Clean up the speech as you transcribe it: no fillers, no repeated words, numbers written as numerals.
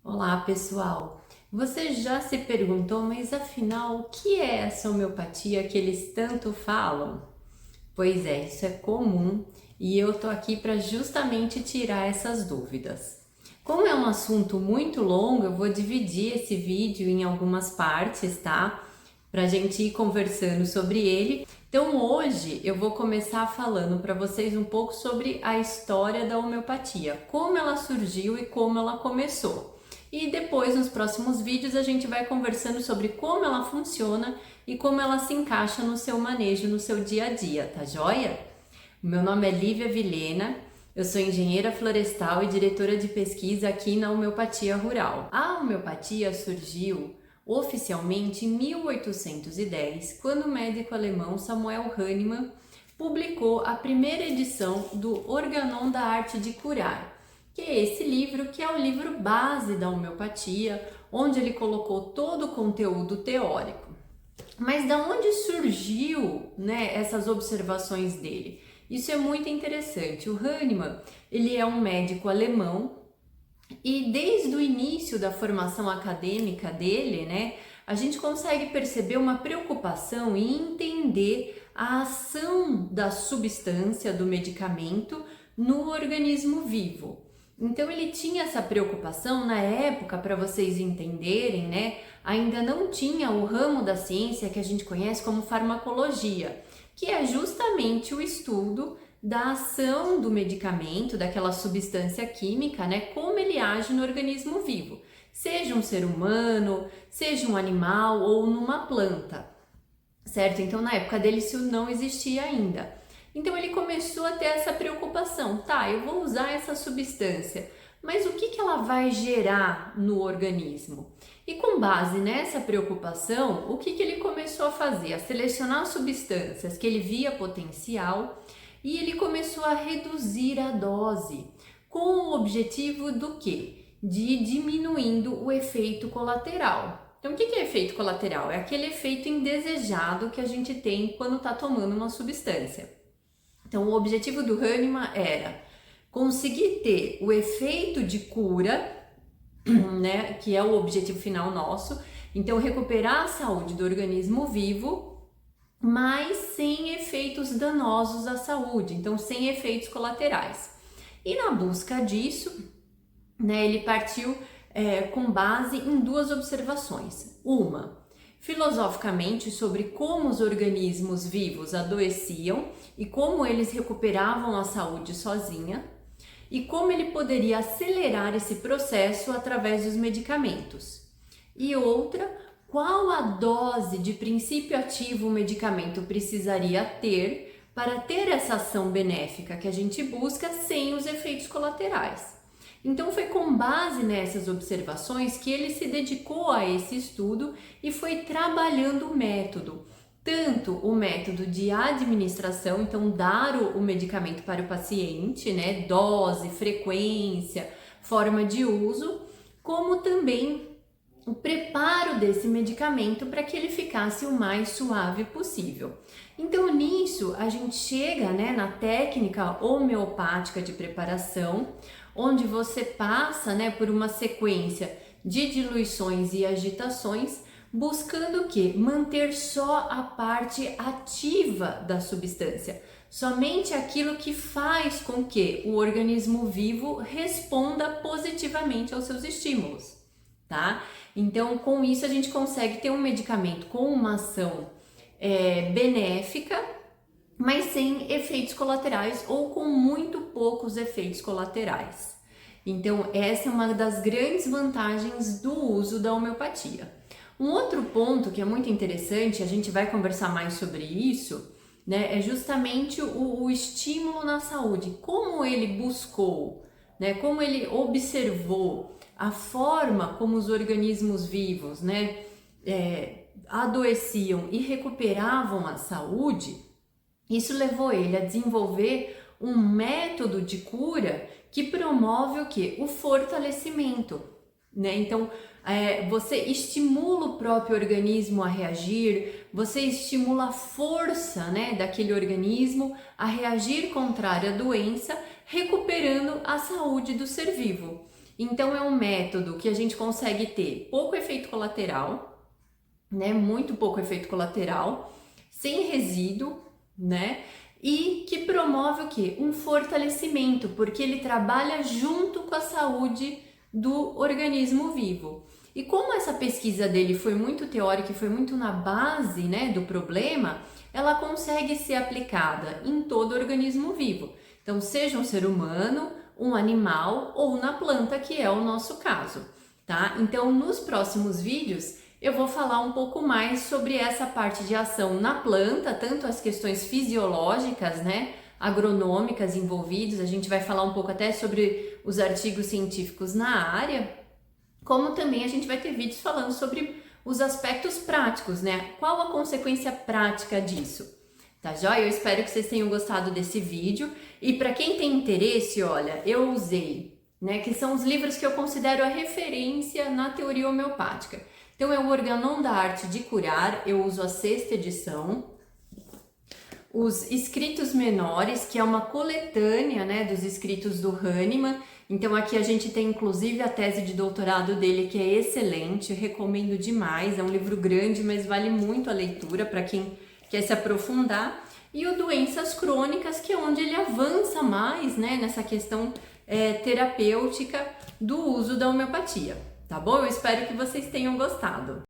Olá, pessoal! Você já se perguntou, mas afinal, o que é essa homeopatia que eles tanto falam? Pois é, isso é comum e eu tô aqui para justamente tirar essas dúvidas. Como é um assunto muito longo, eu vou dividir esse vídeo em algumas partes, tá? Pra gente ir conversando sobre ele. Então hoje eu vou começar falando para vocês um pouco sobre a história da homeopatia, como ela surgiu e como ela começou. E depois, nos próximos vídeos, a gente vai conversando sobre como ela funciona e como ela se encaixa no seu manejo, no seu dia a dia, tá joia? Meu nome é Lívia Vilhena, eu sou engenheira florestal e diretora de pesquisa aqui na Homeopatia Rural. A homeopatia surgiu oficialmente em 1810, quando o médico alemão Samuel Hahnemann publicou a primeira edição do Organon da Arte de Curar, que é esse livro que é o livro base da homeopatia, onde ele colocou todo o conteúdo teórico. Mas da onde surgiu, essas observações dele? Isso é muito interessante. O Hahnemann, ele é um médico alemão e desde o início da formação acadêmica dele, a gente consegue perceber uma preocupação em entender a ação da substância, do medicamento, no organismo vivo. Então ele tinha essa preocupação na época, para vocês entenderem, ainda não tinha o ramo da ciência que a gente conhece como farmacologia, que é justamente o estudo da ação do medicamento, daquela substância química, como ele age no organismo vivo, seja um ser humano, seja um animal ou numa planta, certo? Então na época dele isso não existia ainda. Então ele começou a ter essa preocupação, tá, eu vou usar essa substância, mas o que ela vai gerar no organismo? E com base nessa preocupação, o que ele começou a fazer? A selecionar substâncias que ele via potencial e ele começou a reduzir a dose, com o objetivo do quê? De ir diminuindo o efeito colateral. Então o que é efeito colateral? É aquele efeito indesejado que a gente tem quando está tomando uma substância. Então, o objetivo do Hahnemann era conseguir ter o efeito de cura, que é o objetivo final nosso. Então, recuperar a saúde do organismo vivo, mas sem efeitos danosos à saúde, então sem efeitos colaterais. E na busca disso, ele partiu com base em duas observações. Uma, filosoficamente, sobre como os organismos vivos adoeciam e como eles recuperavam a saúde sozinha, e como ele poderia acelerar esse processo através dos medicamentos. E outra, qual a dose de princípio ativo o medicamento precisaria ter para ter essa ação benéfica que a gente busca sem os efeitos colaterais. Então foi com base nessas observações que ele se dedicou a esse estudo e foi trabalhando o método. Tanto o método de administração, então dar o medicamento para o paciente, dose, frequência, forma de uso, como também o preparo desse medicamento para que ele ficasse o mais suave possível. Então nisso a gente chega na técnica homeopática de preparação, onde você passa por uma sequência de diluições e agitações, buscando o quê? Manter só a parte ativa da substância, somente aquilo que faz com que o organismo vivo responda positivamente aos seus estímulos, tá? Então, com isso a gente consegue ter um medicamento com uma ação benéfica, mas sem efeitos colaterais ou com muito poucos efeitos colaterais. Então, essa é uma das grandes vantagens do uso da homeopatia. Um outro ponto que é muito interessante, a gente vai conversar mais sobre isso, é justamente o estímulo na saúde, como ele buscou, como ele observou a forma como os organismos vivos, adoeciam e recuperavam a saúde. Isso levou ele a desenvolver um método de cura que promove o quê? O fortalecimento, Então, você estimula o próprio organismo a reagir, você estimula a força, daquele organismo a reagir contra a doença, recuperando a saúde do ser vivo. Então é um método que a gente consegue ter pouco efeito colateral, né? Muito pouco efeito colateral, sem resíduo, né? E que promove o quê? Um fortalecimento, porque ele trabalha junto com a saúde do organismo vivo. E como essa pesquisa dele foi muito teórica e foi muito na base, né, do problema, ela consegue ser aplicada em todo organismo vivo. Então, seja um ser humano, um animal ou na planta, que é o nosso caso, tá? Então, nos próximos vídeos, eu vou falar um pouco mais sobre essa parte de ação na planta, tanto as questões fisiológicas, né, agronômicas envolvidas, a gente vai falar um pouco até sobre os artigos científicos na área, como também a gente vai ter vídeos falando sobre os aspectos práticos, né? Qual a consequência prática disso? Tá joia? Eu espero que vocês tenham gostado desse vídeo. E para quem tem interesse, olha, eu usei, né, que são os livros que eu considero a referência na teoria homeopática. Então é o Organon da Arte de Curar, eu uso a 6ª edição. Os Escritos Menores, que é uma coletânea, né, dos escritos do Hahnemann. Então aqui a gente tem inclusive a tese de doutorado dele, que é excelente, eu recomendo demais, é um livro grande, mas vale muito a leitura para quem quer se aprofundar. E o Doenças Crônicas, que é onde ele avança mais, né, nessa questão terapêutica do uso da homeopatia, tá bom? Eu espero que vocês tenham gostado.